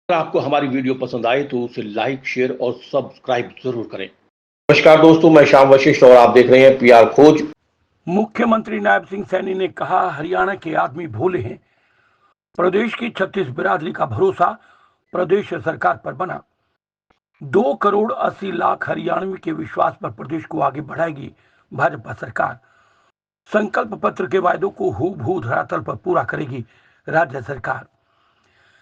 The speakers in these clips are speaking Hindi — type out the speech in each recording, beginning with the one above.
अगर आपको हमारी वीडियो पसंद आए तो उसे लाइक, शेयर और सब्सक्राइब जरूर करें। नमस्कार दोस्तों, मैं श्याम वशिष्ठ और आप देख रहे हैं पीआर खोज। मुख्यमंत्री नायब सिंह सैनी ने कहा, हरियाणा के आदमी भोले हैं। प्रदेश की 36 बिरादरी का भरोसा प्रदेश सरकार पर बना। 2 करोड़ 80 लाख हरियाणवी के विश्वास पर प्रदेश को आगे बढ़ाएगी भाजपा सरकार। संकल्प पत्र के वायदों को हूबहू धरातल पर पूरा करेगी राज्य सरकार।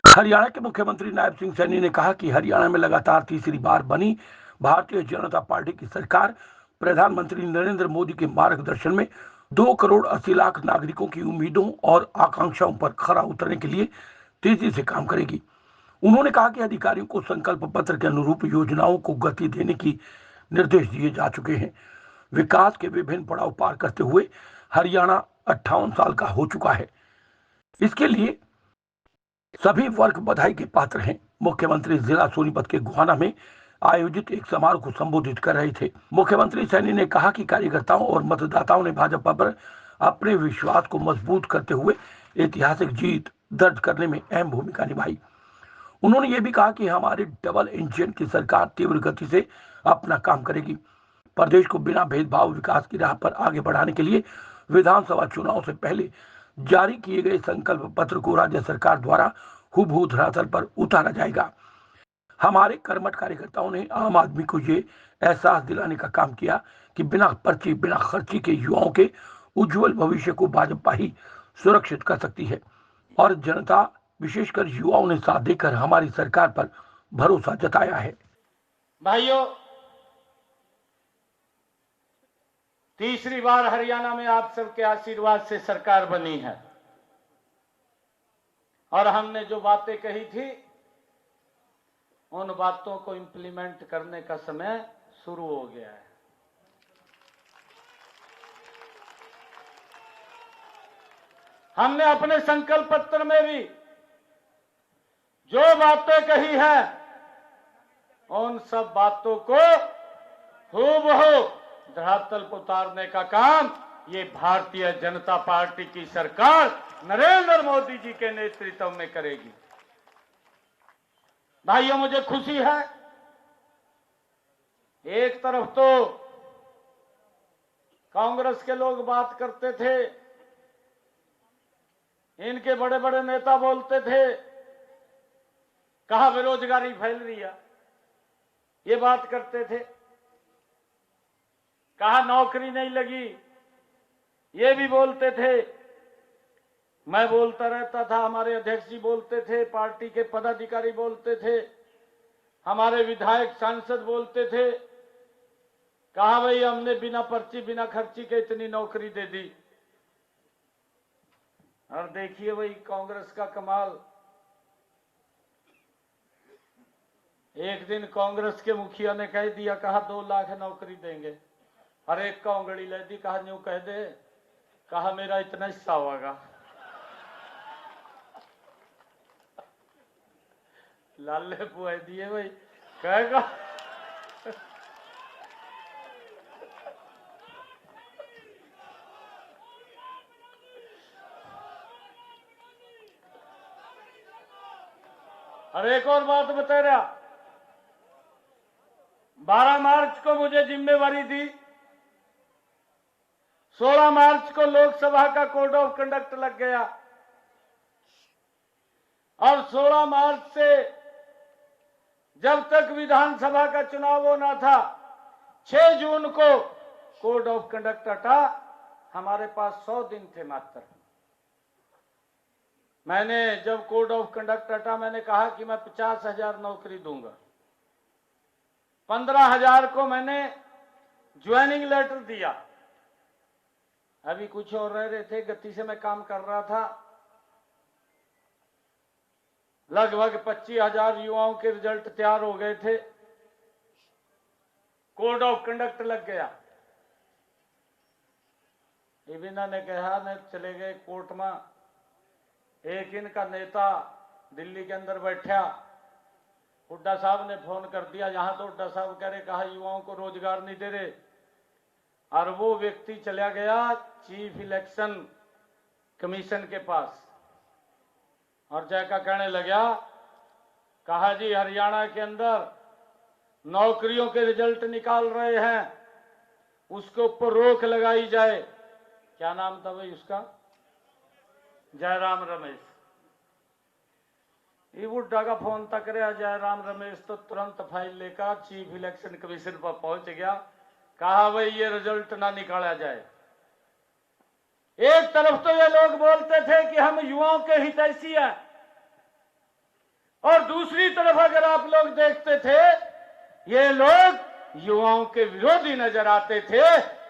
हरियाणा के मुख्यमंत्री नायब सिंह सैनी ने कहा कि हरियाणा में लगातार तीसरी बार बनी भारतीय जनता पार्टी की सरकार प्रधानमंत्री नरेंद्र मोदी के मार्गदर्शन में 2 करोड़ 80 लाख नागरिकों की उम्मीदों और आकांक्षाओं पर खरा उतरने के लिए तेजी से काम करेगी। उन्होंने कहा कि अधिकारियों को संकल्प पत्र के अनुरूप योजनाओं को गति देने की निर्देश दिए जा चुके हैं। विकास के विभिन्न पड़ाव पार करते हुए हरियाणा 58 साल का हो चुका है। इसके लिए सभी वर्ग बधाई के पात्र हैं। मुख्यमंत्री जिला सोनीपत के गोहाना में आयोजित एक समारोह को संबोधित कर रहे थे। मुख्यमंत्री सैनी ने कहा कि कार्यकर्ताओं और मतदाताओं ने भाजपा पर अपने विश्वास को मजबूत करते हुए ऐतिहासिक जीत दर्ज करने में अहम भूमिका निभाई। उन्होंने ये भी कहा कि हमारी डबल इंजन की सरकार तीव्र गति से अपना काम करेगी। प्रदेश को बिना भेदभाव विकास की राह पर आगे बढ़ाने के लिए विधानसभा चुनाव से पहले जारी किए गए संकल्प पत्र को राज्य सरकार द्वारा हूबहू धरातल पर उतारा जाएगा। हमारे कर्मठ कार्यकर्ताओं ने आम आदमी को ये एहसास दिलाने का काम किया कि बिना पर्ची बिना खर्ची के युवाओं के उज्जवल भविष्य को भाजपा ही सुरक्षित कर सकती है और जनता विशेषकर युवाओं ने साथ देकर हमारी सरकार पर भरोसा जताया है। भाइयों, तीसरी बार हरियाणा में आप सबके आशीर्वाद से सरकार बनी है और हमने जो बातें कही थी उन बातों को इंप्लीमेंट करने का समय शुरू हो गया है। हमने अपने संकल्प पत्र में भी जो बातें कही है उन सब बातों को हूबहू धरातल पर उतारने का काम ये भारतीय जनता पार्टी की सरकार नरेंद्र मोदी जी के नेतृत्व में करेगी। भाइयों, मुझे खुशी है, एक तरफ तो कांग्रेस के लोग बात करते थे, इनके बड़े बड़े नेता बोलते थे, कहा बेरोजगारी फैल रही है, ये बात करते थे, कहा नौकरी नहीं लगी, ये भी बोलते थे। मैं बोलता रहता था, हमारे अध्यक्ष जी बोलते थे, पार्टी के पदाधिकारी बोलते थे, हमारे विधायक सांसद बोलते थे, कहा भाई हमने बिना पर्ची बिना खर्ची के इतनी नौकरी दे दी। और देखिए भाई कांग्रेस का कमाल, एक दिन कांग्रेस के मुखिया ने कह दिया, कहा 2 लाख नौकरी देंगे। हर एक का उंगली ले दी, कहा न्यू कह दे, कहा मेरा इतना हिस्सा होगा। लाले पुआ दिए भाई, कहेगा और एक और बात बता रहा, 12 मार्च को मुझे जिम्मेवारी दी, 16 मार्च को लोकसभा का कोड ऑफ कंडक्ट लग गया और 16 मार्च से जब तक विधानसभा का चुनाव होना था 6 जून को कोड ऑफ कंडक्ट हटा। हमारे पास 100 दिन थे मात्र। मैंने जब कोड ऑफ कंडक्ट हटा, मैंने कहा कि मैं 50,000 नौकरी दूंगा। 15,000 को मैंने ज्वाइनिंग लेटर दिया। अभी कुछ और रह रहे थे, गति से मैं काम कर रहा था। लगभग 25,000 युवाओं के रिजल्ट तैयार हो गए थे। कोड ऑफ कंडक्ट लग गया। इबिना ने कहा, ने चले गए कोर्ट में। एक इनका नेता दिल्ली के अंदर बैठा, हुड्डा साहब ने फोन कर दिया, यहां तो हुड्डा साहब कह रहे, कहा युवाओं को रोजगार नहीं दे रहे। और वो व्यक्ति चला गया चीफ इलेक्शन कमीशन के पास और जाकर कहने लगा कहा जी हरियाणा के अंदर नौकरियों के रिजल्ट निकाल रहे हैं, उसके ऊपर रोक लगाई जाए। क्या नाम था भाई उसका? जयराम रमेश। ये बुढ़ा का फोन तक रहा जयराम रमेश तो तुरंत फाइल लेकर चीफ इलेक्शन कमीशन पर पहुंच गया। कहा भाई ये रिजल्ट ना निकाला जाए। एक तरफ तो ये लोग बोलते थे कि हम युवाओं के हितैषी हैं, और दूसरी तरफ अगर आप लोग देखते थे ये लोग युवाओं के विरोधी नजर आते थे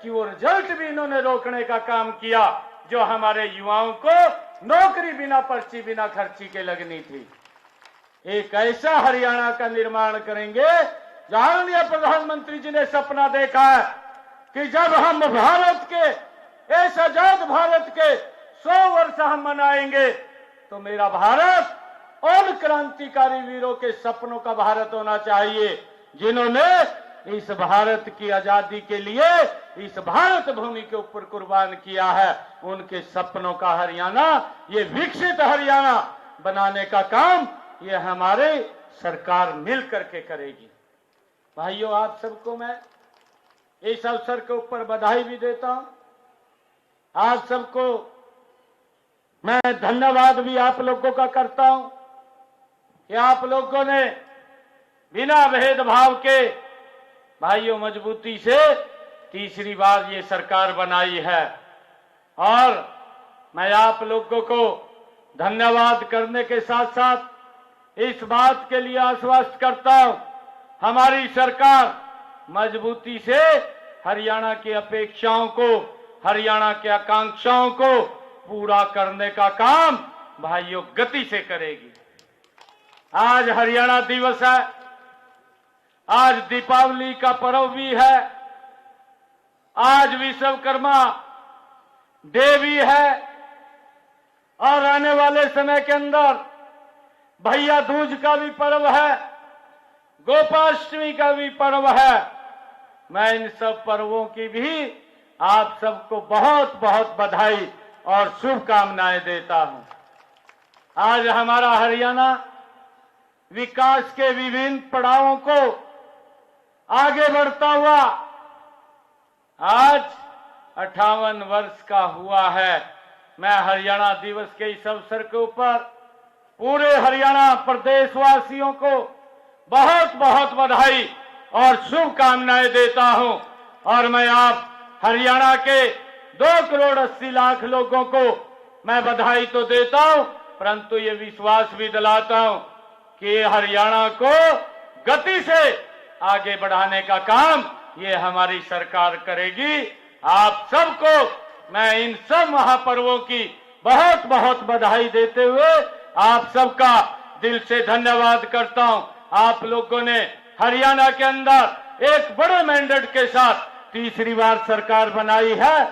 कि वो रिजल्ट भी इन्होंने रोकने का काम किया जो हमारे युवाओं को नौकरी बिना पर्ची बिना खर्ची के लगनी थी। एक ऐसा हरियाणा का निर्माण करेंगे जहां माननीय प्रधानमंत्री जी ने सपना देखा है कि जब हम भारत के इस आजाद भारत के 100 वर्ष हम मनाएंगे तो मेरा भारत उन क्रांतिकारी वीरों के सपनों का भारत होना चाहिए जिन्होंने इस भारत की आजादी के लिए इस भारत भूमि के ऊपर कुर्बान किया है। उनके सपनों का हरियाणा, ये विकसित हरियाणा बनाने का काम ये हमारे सरकार मिल करके करेगी। भाइयों, आप सबको मैं इस अवसर के ऊपर बधाई भी देता हूं। आप सबको मैं धन्यवाद भी आप लोगों का करता हूं कि आप लोगों ने बिना भेदभाव के भाइयों मजबूती से तीसरी बार ये सरकार बनाई है। और मैं आप लोगों को धन्यवाद करने के साथ साथ इस बात के लिए आश्वस्त करता हूं, हमारी सरकार मजबूती से हरियाणा की अपेक्षाओं को, हरियाणा की आकांक्षाओं को पूरा करने का काम भाइयों गति से करेगी। आज हरियाणा दिवस है, आज दीपावली का पर्व भी है, आज विश्वकर्मा डे भी है, और आने वाले समय के अंदर भैया दूज का भी पर्व है, गोपाष्टमी का भी पर्व है। मैं इन सब पर्वों की भी आप सबको बहुत बहुत बधाई और शुभकामनाएं देता हूं। आज हमारा हरियाणा विकास के विभिन्न पड़ावों को आगे बढ़ता हुआ आज 58 वर्ष का हुआ है। मैं हरियाणा दिवस के इस अवसर के ऊपर पूरे हरियाणा प्रदेशवासियों को बहुत बहुत बधाई और शुभकामनाएं देता हूं। और मैं आप हरियाणा के 2,80,00,000 लोगों को मैं बधाई तो देता हूं, परंतु ये विश्वास भी दिलाता हूं कि हरियाणा को गति से आगे बढ़ाने का काम ये हमारी सरकार करेगी। आप सबको मैं इन सब महापर्वों की बहुत बहुत बधाई देते हुए आप सबका दिल से धन्यवाद करता हूं। आप लोगों ने हरियाणा के अंदर एक बड़े मैंडेट के साथ तीसरी बार सरकार बनाई है।